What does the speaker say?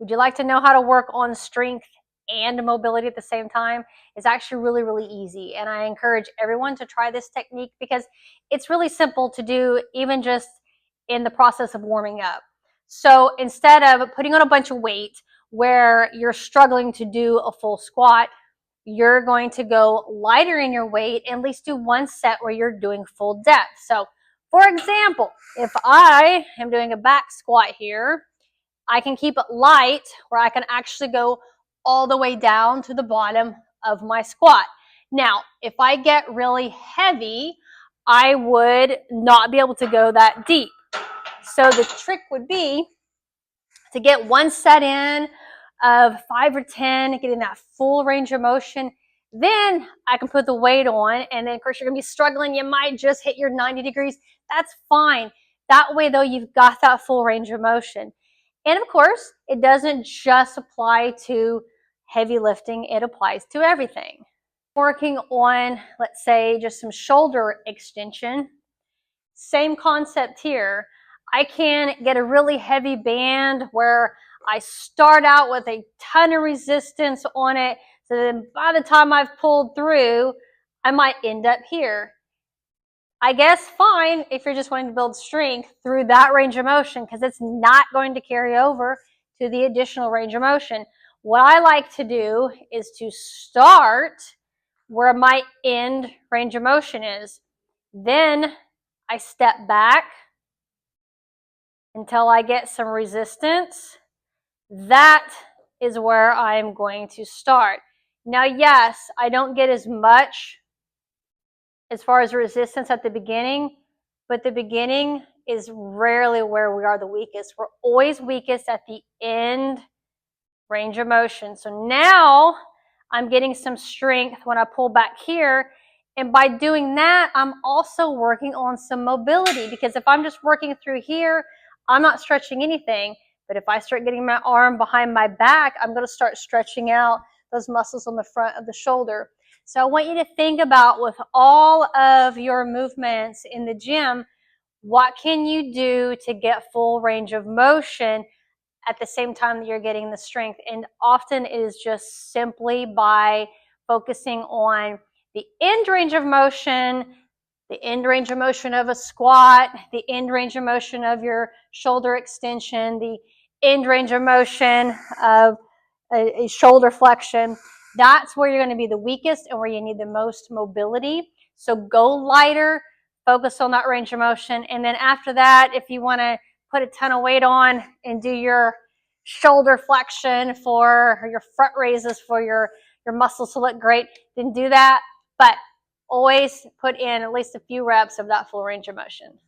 Would you like to know how to work on strength and mobility at the same time? It's actually really, really easy. And I encourage everyone to try this technique because it's really simple to do, even just in the process of warming up. So instead of putting on a bunch of weight where you're struggling to do a full squat, you're going to go lighter in your weight and at least do one set where you're doing full depth. So for example, if I am doing a back squat here, I can keep it light where I can actually go all the way down to the bottom of my squat. Now, if I get really heavy, I would not be able to go that deep. So the trick would be to get one set in of 5 or 10, getting that full range of motion. Then I can put the weight on, and then of course you're gonna be struggling. You might just hit your 90 degrees. That's fine. That way though, you've got that full range of motion. And of course, it doesn't just apply to heavy lifting, it applies to everything. Working on, let's say, just some shoulder extension, same concept here. I can get a really heavy band where I start out with a ton of resistance on it. So then by the time I've pulled through, I might end up here. I guess fine if you're just wanting to build strength through that range of motion because it's not going to carry over to the additional range of motion. What I like to do is to start where my end range of motion is. Then I step back until I get some resistance. That is where I'm going to start. Now, yes, I don't get as much as far as resistance at the beginning, but the beginning is rarely where we are the weakest. We're always weakest at the end range of motion. So now I'm getting some strength when I pull back here. And by doing that, I'm also working on some mobility because if I'm just working through here, I'm not stretching anything. But if I start getting my arm behind my back, I'm going to start stretching out those muscles on the front of the shoulder. So I want you to think about with all of your movements in the gym, what can you do to get full range of motion at the same time that you're getting the strength? And often it is just simply by focusing on the end range of motion, the end range of motion of a squat, the end range of motion of your shoulder extension, the end range of motion of a shoulder flexion. That's where you're going to be the weakest and where you need the most mobility. So go lighter, focus on that range of motion. And then after that, if you want to put a ton of weight on and do your shoulder flexion for your front raises for your muscles to look great, then do that. But always put in at least a few reps of that full range of motion.